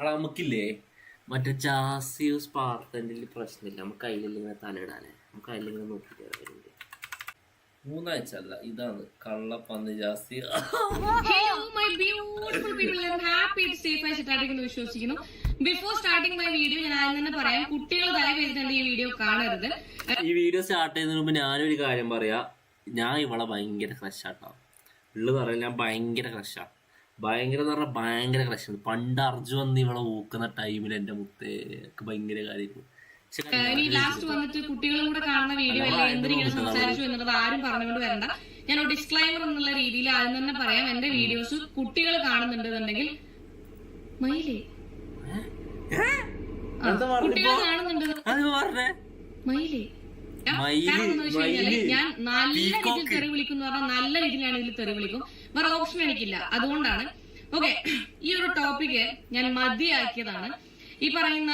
നമുക്കില്ലേ മറ്റേ ജാസിയോ സ്പാർട്ടൻ്റെ പ്രശ്നമില്ല. നമുക്ക് അതിലിങ്ങനെ തലയിടാനേ, നമുക്ക് അതിലിങ്ങനെ നോക്കിയിട്ട് മൂന്നാഴ്ച അല്ല, ഇതാണ് കള്ളപ്പന്ന് ജാസി. വിശ്വസിക്കുന്നു. ബിഫോർ സ്റ്റാർട്ടിംഗ് മൈ വീഡിയോ ഞാൻ ആദ്യം തന്നെ പറയാം, കുട്ടികൾ ദയവേദിട്ടുണ്ട് ഈ വീഡിയോ കാണരുത്. ഈ വീഡിയോ സ്റ്റാർട്ട് ചെയ്യുന്നതിന് മുമ്പ് ഞാനൊരു കാര്യം പറയാ, ഞാൻ ഇവളെ ഭയങ്കര ക്രഷാട്ടോ. ഉള്ളത് പറയാം, ഞാൻ ഭയങ്കര ക്രഷാ. ഭയങ്കര എന്ന് പറഞ്ഞാൽ ഭയങ്കര ക്രഷാണ്. പണ്ട് അർജു വന്ന് ഇവളെ ഊക്കുന്ന ടൈമിൽ എന്റെ മുത്തേക്ക് ഭയങ്കര കാര്യമായിരുന്നു. ഇനി ലാസ്റ്റ് വന്നിട്ട് കുട്ടികളും കൂടെ കാണുന്ന വീഡിയോ അല്ലേ എന്തിനിങ്ങനെ സംസാരിച്ചു എന്നുള്ളത് ആരും പറഞ്ഞുകൊണ്ട് വരണ്ട. ഞാൻ ഒരു ഡിസ്ക്ലൈമർ എന്നുള്ള രീതിയിൽ ആദ്യം തന്നെ പറയാം, എന്റെ വീഡിയോസ് കുട്ടികൾ കാണുന്നുണ്ടെന്നുണ്ടെങ്കിൽ മയിലേ കുട്ടികൾ കാണുന്നുണ്ട് മയിലേ ഞാൻ നല്ല രീതിയിൽ തെറി വിളിക്കും പറഞ്ഞാൽ നല്ല രീതിയിലാണ് ഇതിൽ തെറി വിളിക്കും. വേറെ ഓപ്ഷൻ എനിക്കില്ല. അതുകൊണ്ടാണ് ഓക്കെ ഈ ഒരു ടോപ്പിക്ക് ഞാൻ മതിയാക്കിയതാണ്. ഈ പറയുന്ന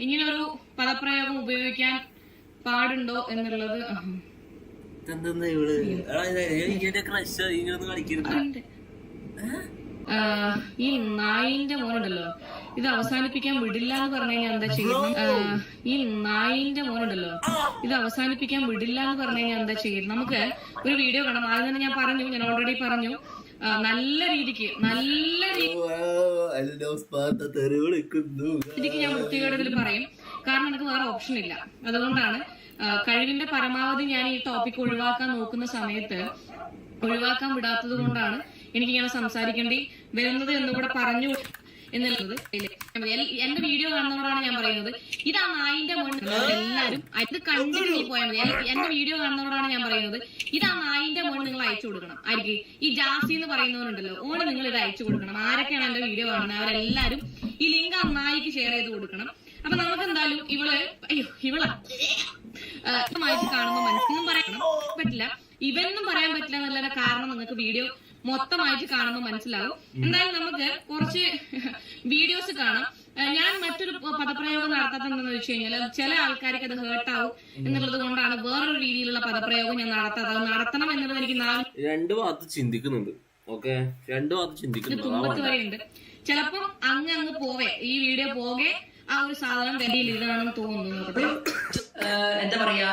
ഇങ്ങനൊരു പദപ്രയോഗം ഉപയോഗിക്കാൻ പാടുണ്ടോ എന്നുള്ളത് ഈ നായിന്റെ മോനുണ്ടല്ലോ, ഇത് അവസാനിപ്പിക്കാൻ വിടില്ല എന്ന് പറഞ്ഞു കഴിഞ്ഞാൽ എന്താ ചെയ്യുന്നത്? ഈ നായിന്റെ മോനുണ്ടല്ലോ, ഇത് അവസാനിപ്പിക്കാൻ വിടില്ല എന്ന് പറഞ്ഞു കഴിഞ്ഞാൽ എന്താ ചെയ്യുന്നത്? നമുക്ക് ഒരു വീഡിയോ കാണാം. ആദ്യം തന്നെ ഞാൻ ഓൾറെഡി പറഞ്ഞു, നല്ല രീതിക്ക് ഞാൻ വൃത്തികേടതിൽ പറയും. കാരണം എനിക്ക് വേറെ ഓപ്ഷൻ ഇല്ല. അതുകൊണ്ടാണ് കഴിവിന്റെ പരമാവധി ഞാൻ ഈ ടോപ്പിക് ഒഴിവാക്കാൻ നോക്കുന്ന സമയത്ത് ഒഴിവാക്കാൻ വിടാത്തത് കൊണ്ടാണ് എനിക്കിങ്ങനെ സംസാരിക്കേണ്ടി വരുന്നത് എന്നുകൂടെ പറഞ്ഞു എന്നുള്ളത്. എന്റെ വീഡിയോ കാണുന്നവരോടാണ് ഞാൻ പറയുന്നത്, ഇതാ നായിന്റെ മോൻ. എല്ലാരും ഇത് കണ്ടിട്ട് നീ പോയാൽ മതി. എന്റെ വീഡിയോ കാണുന്നവരോടാണ് ഞാൻ പറയുന്നത്, ഇതാ നായിന്റെ മോൻ നിങ്ങൾ അയച്ചു കൊടുക്കണം. ആയിരിക്കും ഈ ജാസി എന്ന് പറയുന്നവരുണ്ടല്ലോ, ഓണ് നിങ്ങൾ ഇത് അയച്ചു കൊടുക്കണം. ആരൊക്കെയാണ് എന്റെ വീഡിയോ കാണുന്നത് അവരെല്ലാരും ഈ ലിങ്ക് ആ നായിക്ക് ഷെയർ ചെയ്ത് കൊടുക്കണം. അപ്പൊ നമുക്ക് എന്തായാലും ഇവളായിട്ട് കാണുമ്പോൾ മനസ്സിനും പറയണം പറ്റില്ല, ഇവനൊന്നും പറയാൻ പറ്റില്ല എന്നുള്ള കാരണം നിങ്ങൾക്ക് വീഡിയോ മൊത്തമായിട്ട് കാണുമ്പോൾ മനസ്സിലാവും. എന്തായാലും നമുക്ക് കുറച്ച് വീഡിയോസ് കാണാം. ഞാൻ മറ്റൊരു പദപ്രയോഗം നടത്താത്തതെന്ന് വെച്ച് കഴിഞ്ഞാൽ ചില ആൾക്കാർക്ക് അത് ഹേർട്ടാവും എന്നുള്ളത് കൊണ്ടാണ് വേറൊരു രീതിയിലുള്ള പദപ്രയോഗം ഞാൻ നടത്താത്തത്. അത് നടത്തണം എന്നുള്ളത് എനിക്ക് രണ്ടു ഭാഗത്ത് ചിന്തിക്കുന്നുണ്ട്. ഓക്കെ, രണ്ടു ഭാഗത്ത് ചിന്തിക്കുന്നുണ്ട്. തുമ്പത്ത് വരെയുണ്ട്. ചിലപ്പം അങ്ങ് പോവേ ഈ വീഡിയോ പോകെ ആ ഒരു സാധനം വേണ്ടിയിൽ ഇതാണെന്ന് തോന്നുന്നു. എന്താ പറയാ,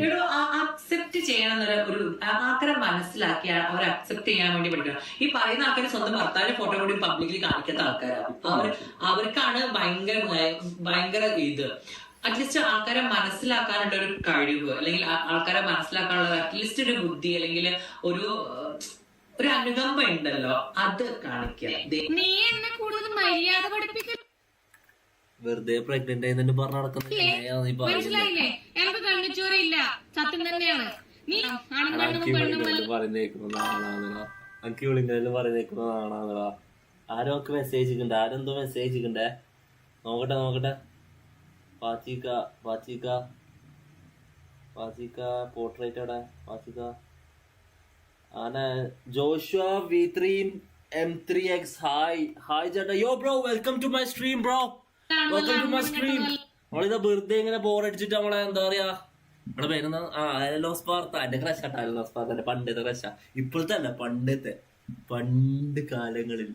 ഒരു അക്സെപ്റ്റ് ചെയ്യണം ഒരു ആൾക്കാരെ മനസ്സിലാക്കി അവർ അക്സെപ്റ്റ് ചെയ്യാൻ വേണ്ടി പഠിക്കണം. ഈ പറയുന്ന ആൾക്കാർ സ്വന്തം ഭർത്താവിന്റെ ഫോട്ടോ കൂടി പബ്ലിക്കലി കാണിക്കാത്ത ആൾക്കാരാണ്. അവർക്കാണ് ഭയങ്കര ഇത്. അറ്റ്ലീസ്റ്റ് ആൾക്കാരെ മനസ്സിലാക്കാനുള്ള ഒരു കഴിവ്, അല്ലെങ്കിൽ ആൾക്കാരെ മനസ്സിലാക്കാനുള്ള അറ്റ്ലീസ്റ്റ് ഒരു ബുദ്ധി, അല്ലെങ്കിൽ ഒരു അനുകമ്പ ഉണ്ടല്ലോ, അത് കാണിക്കുക. നീ എന്നെ കൂടുതൽ മര്യാദ പഠിപ്പിക്കുക. വെറുതെ പ്രഗ്നന്റ് ആയി പറഞ്ഞ മനസ്സിലായില്ലേ? എനിക്ക് കണ്ണിച്ചോറില്ല, സത്യം തന്നെയാണ്. നീ പറയുന്നേക്കുന്നതാണാ. ആരൊക്കെ മെസ്സേജ് ഇക്കണ്ടേ, ആരെന്തോ മെസ്സേജ് ഇക്കണ്ടേ, നോക്കട്ടെ. പാച്ചിക്ക പോർട്രേറ്റ് അവിടെ പാച്ചിക്ക ജോഷുവ V3M3X. ഹായ് ചേട്ടാ. Yo bro, welcome to my stream bro, welcome to my stream. നമ്മളിതാ വെറുതെ ഇങ്ങനെ ബോറടിച്ചിട്ട് നമ്മളെ എന്താ പറയാ, നമ്മളെ പേരെന്താ, അലലോസ് പാർത്ത. എന്റെ ക്രഷ കേട്ടോ അലലോസ് പാർത്തന്റെ പണ്ടത്തെ ക്രഷ. ഇപ്പോഴത്തെ അല്ല, പണ്ട് കാലങ്ങളിൽ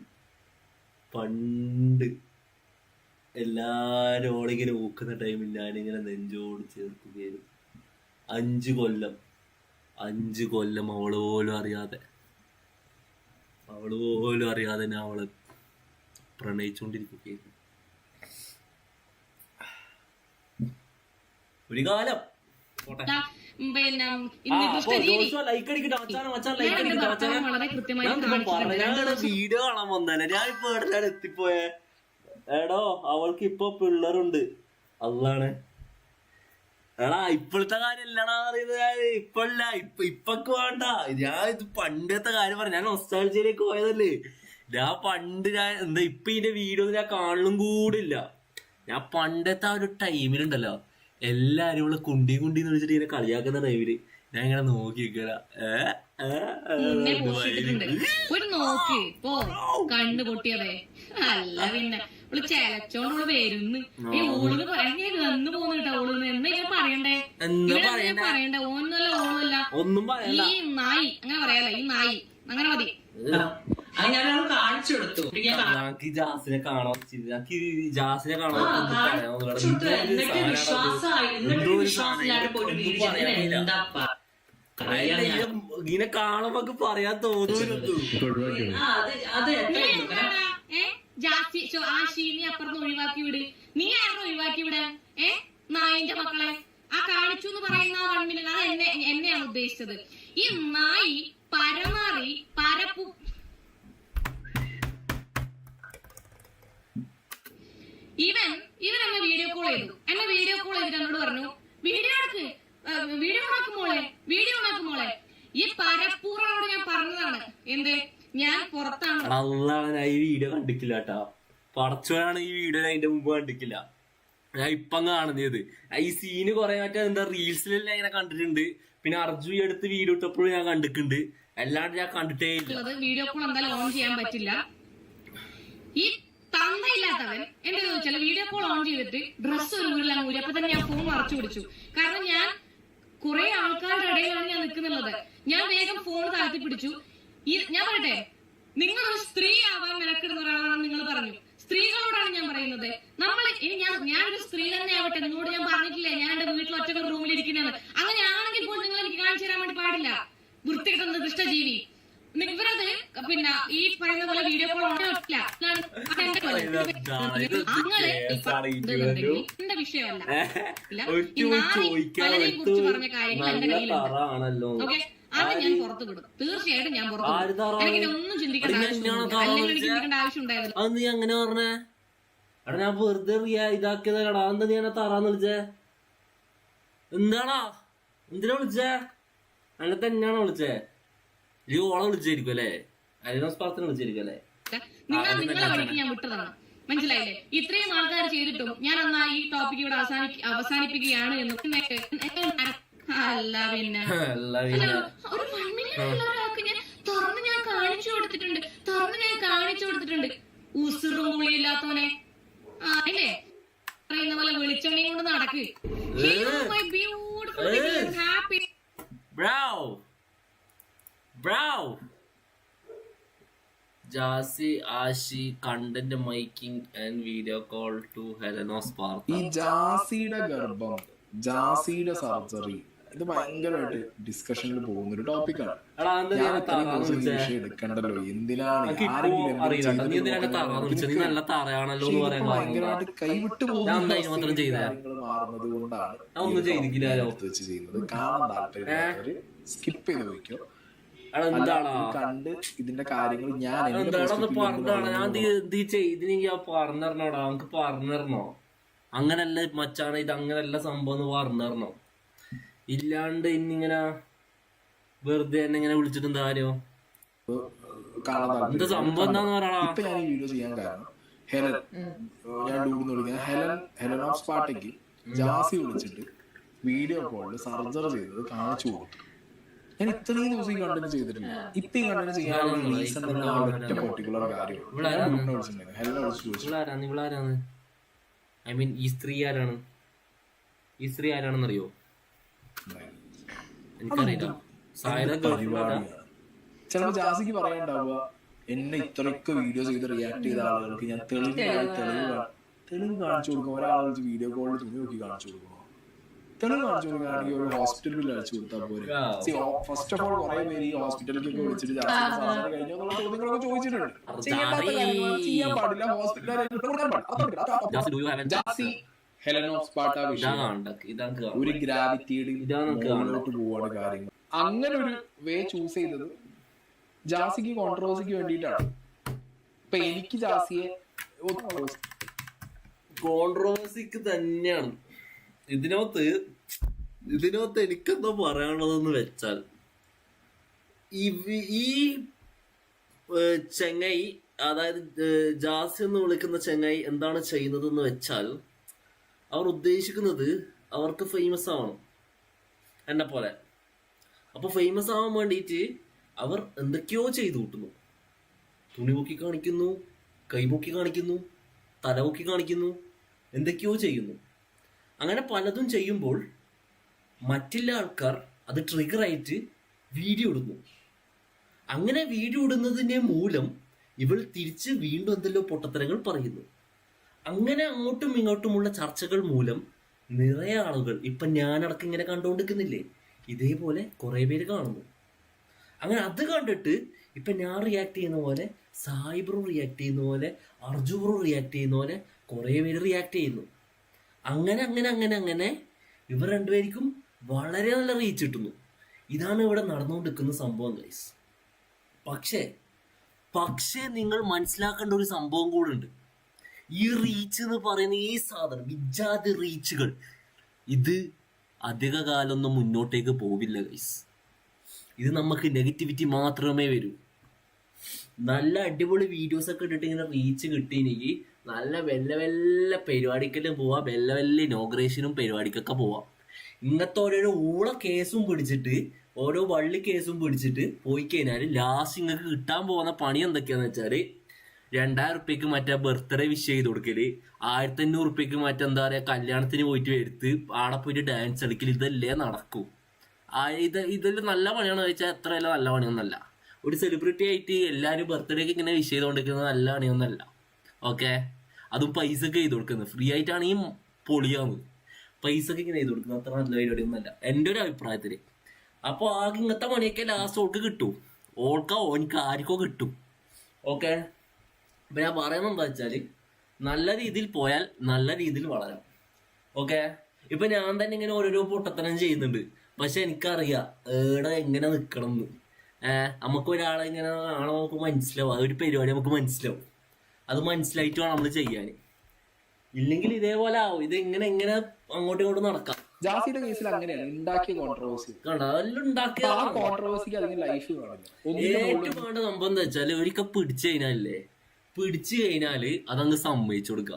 എല്ലാരും ഓളിങ്ങനെ ഊക്കുന്ന ടൈമിൽ ഞാനിങ്ങനെ നെഞ്ചോട് ചേർക്കുകയായിരുന്നു. 5 കൊല്ലം അവള് പോലും അറിയാതെ ഞാൻ അവളെ പ്രണയിച്ചുകൊണ്ടിരിക്കുകയായിരുന്നു. ഒരു കാലം വീഡിയോ കാണാൻ വന്നല്ലേ ഞാൻ ഇപ്പൊ എവിടെയാണ് എത്തിപ്പോയെ. എടോ അവൾക്ക് ഇപ്പൊ പിള്ളേരുണ്ട്. അതാണ് എടാ, ഇപ്പോഴത്തെ കാര്യം അല്ലടാ പറയുന്നത്. ഇപ്പൊക്കെ വേണ്ട. ഞാൻ ഇത് പണ്ടത്തെ കാര്യം പറഞ്ഞു. ഞാൻ നൊസ്റ്റാൾജിയയിലേക്ക് പോയതല്ലേ. ഞാൻ എന്താ ഇപ്പൊ ഇതിന്റെ വീഡിയോ ഞാൻ കാണലും കൂടില്ല. ഞാൻ പണ്ടത്തെ ആ ഒരു ടൈമിലുണ്ടല്ലോ, എല്ലാരും ഇവിടെ കുണ്ടിന്ന് വിളിച്ചിട്ട് ഇങ്ങനെ കളിയാക്കുന്ന ടൈമില് ഞാൻ ഇങ്ങനെ നോക്കി കണ്ണു പൊട്ടിയതേ അല്ല. പിന്നെ ചെലച്ചോണ്ട് വരുന്നു ഈ ഓള് വന്നു പോകുന്നു കേട്ടോ. ഓള് എന്താ പറയണ്ടേ ഓന്നല്ല ഓണല്ല ഈ നായി അങ്ങനെ പറയാലോ. ഈ നായി അങ്ങനെ മതി. അങ്ങനെ ഞാനത് കാണിച്ചു കൊടുത്തു. ഞങ്ങക്ക് ജാസിനെ കാണാൻ ഞങ്ങക്ക് ജാസിനെ കാണാൻ എന്നിട്ട് വിശ്വാസമില്ലാതെ പോയിട്ട് എന്താ ഇങ്ങനെ കാണുമ്പോ പറയാൻ തോന്നുന്നു. ആശീനെ അപ്പുറത്ത് ഒഴിവാക്കി വിട്. നീ ആരും ഒഴിവാക്കി വിടാൻ നായിന്റെ മക്കളെ ആ കാണിച്ചു എന്ന് പറയുന്ന 1 മില്യൺ അത് എന്നെയാണ് ഉദ്ദേശിച്ചത്. ഈ നായി പരമാറി പരപ്പു ഇവൻ എന്നെ വീഡിയോ കോൾ ചെയ്തു. ചെയ്തിട്ട് എന്നോട് പറഞ്ഞു വീഡിയോ ഉണ്ടാക്കും മോളെ. ഈ പരപ്പൂറോട് ഞാൻ പറഞ്ഞതാണ് എന്ത് ഞാൻ പുറത്താണ്. അതാണ് ഞാൻ ഈ വീഡിയോ കണ്ടിക്കില്ല കേട്ടാ. പടച്ചോനാണ് ഈ വീഡിയോ അതിന്റെ മുമ്പ് കണ്ടിക്കില്ല. ഞാൻ ഇപ്പം കാണുന്നത് ഈ സീന് കൊറേ മറ്റേ എന്താ റീൽസിലെല്ലാം ഇങ്ങനെ കണ്ടിട്ടുണ്ട്. പിന്നെ അർജു എടുത്ത് വീഡിയോ ഇട്ടപ്പോഴും ഞാൻ കണ്ടിട്ടുണ്ട്. അല്ലാണ്ട് ഞാൻ കണ്ടിട്ടേ ഇല്ല. വീഡിയോ കോൾ എന്തായാലും ഓൺ ചെയ്യാൻ പറ്റില്ല. ഈ തന്തയില്ലാത്തവൻ എന്താ ചോദിച്ചാൽ വീഡിയോ കോൾ ഓൺ ചെയ്തിട്ട് ഡ്രസ്സ് ഒരു ഊരിലാണ് ഊരി. അപ്പൊ തന്നെ ഞാൻ ഫോൺ മറച്ചു പിടിച്ചു. കാരണം ഞാൻ കുറെ ആൾക്കാരുടെ ഇടയിലാണ് ഞാൻ നിൽക്കുന്നുള്ളത്. ഞാൻ വേഗം ഫോൺ താഴ്ത്തി പിടിച്ചു. ഞാൻ പറയട്ടെ, നിങ്ങളൊരു സ്ത്രീ ആവാൻ മെനക്കിടുന്ന ഒരാളാണെന്ന് നിങ്ങൾ പറഞ്ഞു. സ്ത്രീകളോടാണ് ഞാൻ പറയുന്നത്. ഞാനൊരു സ്ത്രീ തന്നെ ആവട്ടെ. നിങ്ങളോട് ഞാൻ പറഞ്ഞിട്ടില്ല ഞാൻ എന്റെ വീട്ടിൽ ഒറ്റ റൂമിൽ ഇരിക്കുന്നതാണ്. അങ്ങനെയാണെങ്കിൽ പോലും നിങ്ങൾ എനിക്ക് കാണിച്ചു തരാൻ വേണ്ടി പാടില്ല. വൃത്തികിട്ടുന്ന ദുഷ്ടജീവി. ഇവരത് പിന്നെ ഈ പറയുന്ന പോലെ വീഡിയോ കോൾ ഓൺ പറ്റില്ല. എന്റെ വിഷയമല്ല. പലരെയും കുറിച്ച് പറഞ്ഞ കാര്യങ്ങൾ എന്റെ കയ്യിലുണ്ട്. ഓക്കെ, അത് ഞാൻ പുറത്തു വിടും. തീർച്ചയായിട്ടും ഞാൻ പുറത്തു വിടും. എനിക്ക് ഒന്നും ചിന്തിക്കേണ്ട ആവശ്യമില്ല. അല്ലെങ്കിൽ എനിക്ക് ചിന്തിക്കേണ്ട ആവശ്യം ഉണ്ടായിരുന്നു. അത് നീ അങ്ങനെ പറഞ്ഞേ? എടാ ഞാൻ വെറുതെ ഇതാക്കിയതാടാ. എന്താ നീ എന്നെ തറാന്ന് വിളിച്ചേ? എന്താടാ എന്തിനാ വിളിച്ചേ? അല്ല തന്നെയാണോ വിളിച്ചേ? ഈ ഓളെ വിളിച്ചായിരിക്കും അല്ലേ? അരിനോസ്പാർത്തിന് വിളിച്ചായിരിക്കും അല്ലേ? നിങ്ങളെ വഴിക്ക് ഞാൻ വിട്ടതാണ്. മനസ്സിലായില്ലേ? ഇത്രയും ആൾക്കാർ ചെയ്തിട്ടും ഞാൻ എന്നാ ഈ ടോപ്പിക് ഇവിടെ അവസാനിപ്പിക്കുകയാണ് എന്ന്. അല്ല പിന്നെ ഒരു 1 മില്യൺ ഒരാൾക്ക് ഞാൻ തുറന്ന് ഞാൻ കാണിച്ചു കൊടുത്തിട്ടുണ്ട്. ഉസുറും പുളിയില്ലാത്തവനെ അല്ലേ പറയുന്ന പോലെ വെളിച്ചെണ്ണയും കൊണ്ട് നടക്ക്. Happy Jasi Ashi content making and video call to ഹെലനോസ് പാർക്ക്. ഈ ജാസിയുടെ ഗർഭം, ജാസിയുടെ സർജറി ഇത് ഭയങ്കരമായിട്ട് ഡിസ്കഷനിൽ പോകുന്ന ഒരു ടോപ്പിക്കാണ്. ഞാൻ ഇത്രയും ദിവസം ഈ വിഷയം എടുക്കണ്ടല്ലോ. എന്തിനാണ് ഭയങ്കരമായിട്ട് കൈവിട്ട് പോകുന്ന കാര്യങ്ങൾ മാറുന്നത് കൊണ്ടാണ് വെച്ച് ചെയ്യുന്നത്. കാണാൻ താല്പര്യം സ്കിപ്പ് ചെയ്ത് പോയിക്കോ. കണ്ട് ഇതിന്റെ കാര്യങ്ങൾ പറഞ്ഞോ. അങ്ങനല്ല മച്ചാണ് ഇത്, അങ്ങനല്ല സംഭവം പറഞ്ഞോ. ഇല്ലാണ്ട് ഇന്നിങ്ങനെ വെറുതെ തന്നെ ഇങ്ങനെ വിളിച്ചിട്ട് എന്താ കാര്യം? എന്താ സംഭവം എന്താന്ന് പറയണ? ഇപ്പൊ ഞാൻ ഈ വീഡിയോ ചെയ്യാൻ കാരണം ഹെലൻ, ഞാൻ ഡൂന്ന് വിളിക്കുന്ന ഹെലൻ ഓഫ് സ്പാർട്ടയ്ക്ക് ജാസി വിളിച്ചിട്ട് വീഡിയോ കോളിൽ സർജറി ചെയ്തത് കാണിച്ചു കൊടുത്തു. ഞാൻ ഇത്രയും ദിവസം ഈ കണ്ടന്റ് ചെയ്തിട്ടില്ല. ഇപ്പൊ ഈ കണ്ടന്റ് ചെയ്യാനുള്ള റീസൺ ഒറ്റ പെർട്ടിക്കുലർ കാര്യം. ഐ മീൻ ഈ സ്ത്രീ ആരാണെന്നറിയോ? എനിക്കറിയില്ല. ചിലപ്പോ ജാസിക്ക് പറയാനുണ്ടാവുക എന്നെ ഇത്രയൊക്കെ വീഡിയോ ചെയ്ത് റിയാക്ട് ചെയ്ത ആളുകൾക്ക് ഞാൻ തെളിവ് കാണിച്ചു കൊടുക്കും. ഒരാൾക്ക് വീഡിയോ കോളിൽ തുണി നോക്കി കാണിച്ചു കൊടുക്കണോ? തെളിവ് കാണിച്ചു കൊടുക്കുകയാണെങ്കിൽ ഒരു ഹോസ്പിറ്റൽ ബില്ല് അടിച്ചു കൊടുത്താൽ പോരെ? ഫസ്റ്റ് ഓഫ് ഓൾ കുറെ പേര് ഈ ഹോസ്പിറ്റലിലേക്ക് വിളിച്ചിട്ട് ജാസിക്ക് കഴിഞ്ഞ ചോദ്യങ്ങളൊക്കെ ചോദിച്ചിട്ടുണ്ട്. ചെയ്യാൻ പാടില്ല. ജാസി ഹെലൻ ഓഫ് സ്പാർട്ട വിഷയം ഒരു ഗ്രാവിറ്റിയുടെ മുന്നോട്ട് പോവാണ് കാര്യങ്ങൾ. അങ്ങനെ ഒരു വേ ചൂസ് ചെയ്തത് ജാസിക്ക് കോൺട്രവേഴ്സിക്ക് വേണ്ടിയിട്ടാണ്. ഇപ്പൊ എനിക്ക് ജാസിയെ കോൺട്രവേഴ്സിക്ക് തന്നെയാണ്. ഇതിനകത്ത് എനിക്കെന്താ പറയാനുള്ളതെന്ന് വെച്ചാൽ ഈ ചെങ്ങായി, അതായത് ജാസി എന്ന് വിളിക്കുന്ന ചെങ്ങായി എന്താണ് ചെയ്യുന്നതെന്ന് വെച്ചാൽ അവർ ഉദ്ദേശിക്കുന്നത് അവർക്ക് ഫേമസ് ആവണം എന്നെ പോലെ. അപ്പൊ ഫേമസ് ആവാൻ വേണ്ടിയിട്ട് അവർ എന്തൊക്കെയോ ചെയ്തു കൂട്ടുന്നു. തുണി പൊക്കി കാണിക്കുന്നു, കൈ പൊക്കി കാണിക്കുന്നു, തല പൊക്കി കാണിക്കുന്നു, എന്തൊക്കെയോ ചെയ്യുന്നു. അങ്ങനെ പലതും ചെയ്യുമ്പോൾ മറ്റുള്ള ആൾക്കാർ അത് ട്രിഗറായിട്ട് വീഡിയോ ഇടുന്നു. അങ്ങനെ വീഡിയോ ഇടുന്നതിന്റെ മൂലം ഇവൾ തിരിച്ച് വീണ്ടും എന്തെല്ലോ പൊട്ടത്തരങ്ങൾ പറയുന്നു. അങ്ങനെ അങ്ങോട്ടും ഇങ്ങോട്ടുമുള്ള ചർച്ചകൾ മൂലം നിറയെ ആളുകൾ ഇപ്പൊ ഞാനടക്കം ഇങ്ങനെ കണ്ടുകൊണ്ടിരിക്കുന്നില്ലേ, ഇതേപോലെ കുറെ പേര് കാണുന്നു. അങ്ങനെ അത് കണ്ടിട്ട് ഇപ്പൊ ഞാൻ റിയാക്ട് ചെയ്യുന്ന പോലെ, സായി ബ്രോ റിയാക്ട് ചെയ്യുന്ന പോലെ, അർജു ബ്രോ റിയാക്ട് ചെയ്യുന്ന പോലെ കുറെ പേര് റിയാക്ട് ചെയ്യുന്നു. അങ്ങനെ അങ്ങനെ അങ്ങനെ അങ്ങനെ ഇവർ രണ്ടുപേർക്കും വളരെ നല്ല റീച്ച് കിട്ടുന്നു. ഇതാണ് ഇവിടെ നടന്നുകൊണ്ടിരിക്കുന്ന സംഭവം ഗൈസ്. പക്ഷേ നിങ്ങൾ മനസ്സിലാക്കേണ്ട ഒരു സംഭവം കൂടെ ഉണ്ട്. ഈ റീച്ച് എന്ന് പറയുന്ന ഈ സാധനം, വിജാതി റീച്ചുകൾ, ഇത് അധിക കാലമൊന്നും മുന്നോട്ടേക്ക് പോവില്ല ഗൈസ്. ഇത് നമുക്ക് നെഗറ്റിവിറ്റി മാത്രമേ വരൂ. നല്ല അടിപൊളി വീഡിയോസ് ഒക്കെ ഇട്ടിട്ട് ഇങ്ങനെ റീച്ച് കിട്ടിയെങ്കിൽ നല്ല വല്ല പരിപാടിക്കെല്ലാം പോവാം, വല്ല ഇനോഗ്രേഷനും പരിപാടിക്കൊക്കെ പോവാം. ഇങ്ങനത്തെ ഓരോരോ ഊള കേസും പിടിച്ചിട്ട്, ഓരോ വള്ളി കേസും പിടിച്ചിട്ട് പോയി കഴിഞ്ഞാൽ ലാസ്റ്റ് നിങ്ങൾക്ക് കിട്ടാൻ പോകുന്ന പണി എന്തൊക്കെയാന്ന് വെച്ചാൽ 2000 ഉറുപ്പ്യക്ക് മറ്റേ ബർത്ത്ഡേ വിഷ് ചെയ്ത് കൊടുക്കല്, 1500 ഉറുപ്പ്യക്ക് മറ്റെന്താ പറയുക കല്യാണത്തിന് പോയിട്ട് വരുത്ത് ആടെ പോയിട്ട് ഡാൻസ് കളിക്കൽ, ഇതല്ലേ നടക്കൂ. ഇതെല്ലാം നല്ല പണിയാണെന്ന് ചോദിച്ചാൽ എത്രയല്ല നല്ല പണിയൊന്നല്ല. ഒരു സെലിബ്രിറ്റി ആയിട്ട് എല്ലാവരും ബർത്ത്ഡേക്ക് ഇങ്ങനെ വിഷ് ചെയ്തുകൊണ്ടിരിക്കുന്നത് നല്ല പണിയൊന്നല്ല. ഓക്കെ, അതും പൈസ ഒക്കെ ചെയ്ത് കൊടുക്കുന്നത്. ഫ്രീ ആയിട്ടാണെങ്കിൽ പൊളിയാന്ന്. പൈസ ഒക്കെ ഇങ്ങനെ ചെയ്ത് കൊടുക്കുന്നത് അത്ര നല്ല പരിപാടിയൊന്നുമല്ല എൻ്റെ ഒരു അഭിപ്രായത്തിൽ. അപ്പോൾ ആകെ ഇങ്ങനത്തെ പണിയൊക്കെ ലാസ്റ്റ് ഓൾക്ക് കിട്ടും, ഓനിക്ക് ആർക്കോ കിട്ടും. ഓക്കെ, അപ്പൊ ഞാൻ പറയുന്നത് എന്താ വെച്ചാൽ നല്ല രീതിയിൽ പോയാൽ നല്ല രീതിയിൽ വളരാം. ഓക്കെ, ഇപ്പൊ ഞാൻ തന്നെ ഇങ്ങനെ ഓരോരോ പൊട്ടത്തനം ചെയ്യുന്നുണ്ട്. പക്ഷെ എനിക്കറിയാം എങ്ങനെ നിക്കണം എന്ന്. നമുക്ക് ഒരാളെ ഇങ്ങനെ കാണാൻ നമുക്ക് മനസ്സിലാവും, അതൊരു പരിപാടി നമുക്ക് മനസ്സിലാവും. അത് മനസ്സിലായിട്ട് വേണം നമ്മൾ ചെയ്യാൻ. ഇല്ലെങ്കിൽ ഇതേപോലെ ആവും. ഇത് എങ്ങനെ അങ്ങോട്ടും ഇങ്ങോട്ടും നടക്കാം. ജാസിയുടെ കേസിൽ അങ്ങനെയാണ് ഉണ്ടാക്കിയ കോൺട്രവേഴ്സി കണ്ടോ, അതെല്ലാം ഉണ്ടാക്കിയ കോൺട്രവേഴ്സിക്ക് അതിന് ലൈഫ് കാണില്ല. ഏറ്റവും വേണ്ട സംഭവം എന്താ വെച്ചാല് ഒരിക്കൽ പിടിച്ചു കഴിഞ്ഞാല് അതങ്ങ് സമ്മതിച്ചു കൊടുക്ക.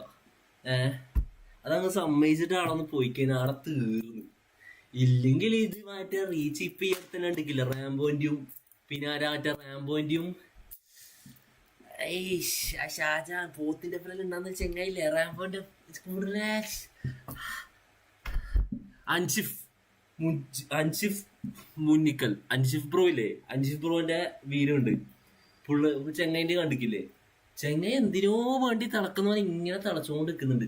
അതങ്ങ് സമ്മതിച്ചിട്ട് ആളൊന്ന് പോയി കഴിഞ്ഞാൽ ആടെ തീർന്നു. ഇല്ലെങ്കിൽ ഇത് മറ്റേ റീച്ച് ഇപ്പൊ ഈ അടുത്തന്നെ ഉണ്ടെങ്കില്ല റാംബോന്റെയും പിന്നെ റാംബോന്റെയും ഷാജാൻ പോത്തിന്റെ പേരിൽ ഉണ്ടാകുന്ന ചെങ്ങായില്ലേ റാംബോന്റെ അൻഷിഫ് മുന്നിക്കൽ, അൻഷിഫ് ബ്രോ ഇല്ലേ, അൻഷിഫ് ബ്രോന്റെ വീടുണ്ട് ചെങ്ങൈന്റെ കണ്ടിക്കില്ലേ. ചെങ്ങൈ എന്തിനോ വേണ്ടി തിളക്കുന്ന പോലെ ഇങ്ങനെ തിളച്ചുകൊണ്ട് നിൽക്കുന്നുണ്ട്.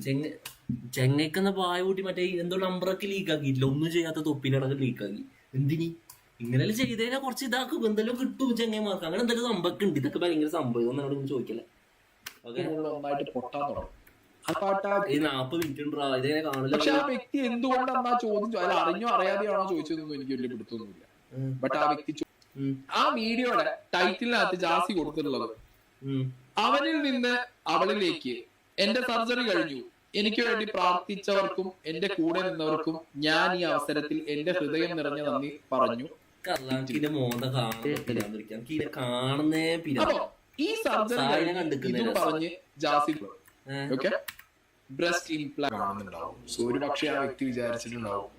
ചെങ്ങൈക്കെന്ന പായ കൂട്ടി മറ്റേ എന്തോ നമ്പറൊക്കെ ലീക്കാക്കിയിട്ടില്ല, ഒന്നും ചെയ്യാത്ത തൊപ്പിനടക്കം ലീക്കാക്കി. എന്തിനി ഇങ്ങനെല്ലാം ചെയ്ത് കഴിഞ്ഞാൽ കുറച്ച് ഇതാക്കും, എന്തെല്ലാം കിട്ടും ചെങ്ങൈമാർക്ക്. അങ്ങനെ എന്തെങ്കിലും സംഭവം ഉണ്ട്. ഇതൊക്കെ ഭയങ്കര സംഭവം എന്നോട് ചോദിക്കല്ലേ. ഓക്കെ, ഈ 40 മിനിറ്റ് ഉണ്ടോ ഇതെങ്ങനെ കാണില്ല. പക്ഷെ ആ വ്യക്തി എന്തുകൊണ്ടാണ് ആ ചോദ്യം അറിഞ്ഞോ അറിയാതെയാണോ ചോദിച്ചതെന്നൊന്നും എനിക്ക് വലിയ പിടുത്തൊന്നുമില്ല. ബട്ട് ആ വ്യക്തി ആ വീഡിയോയുടെ ടൈറ്റിലിനകത്ത് ജാസി കൊടുത്തിട്ടുള്ളത് അവനിൽ നിന്ന് അവളിലേക്ക് എന്റെ സർജറി കഴിഞ്ഞു, എനിക്ക് വേണ്ടി പ്രാർത്ഥിച്ചവർക്കും എന്റെ കൂടെ നിന്നവർക്കും ഞാൻ ഈ അവസരത്തിൽ എന്റെ ഹൃദയം നിറഞ്ഞ നന്ദി പറഞ്ഞു. അപ്പോ ഈ സർജറി പറഞ്ഞ് ജാസി ഓക്കെ ബ്രസ്റ്റ് ഇംപ്ലാന്റ് കാണുന്നുണ്ടാവും. സോ ഒരു പക്ഷെ ആ വ്യക്തി വിചാരിച്ചിട്ടുണ്ടാവും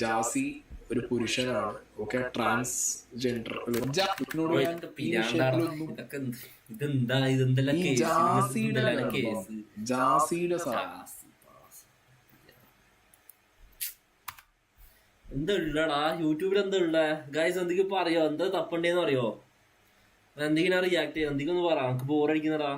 ജാസി ഒരു പുരുഷനാണ്, ഓക്കെ, ട്രാൻസ്ജെൻഡർ. ജാസിയുടെ എന്താ ഉള്ളടാ യൂട്യൂബിൽ എന്താ ഉള്ള ഗൈസ്, എന്തെങ്കിലും പറയോ, എന്താ തപ്പണ്ടേന്ന് അറിയോ, എന്തെങ്കിലും റിയാക്ട് ചെയ്യാം, എന്തെങ്കിലും ഒന്ന് പറ, നമുക്ക് ബോറടിക്കുന്നടാ.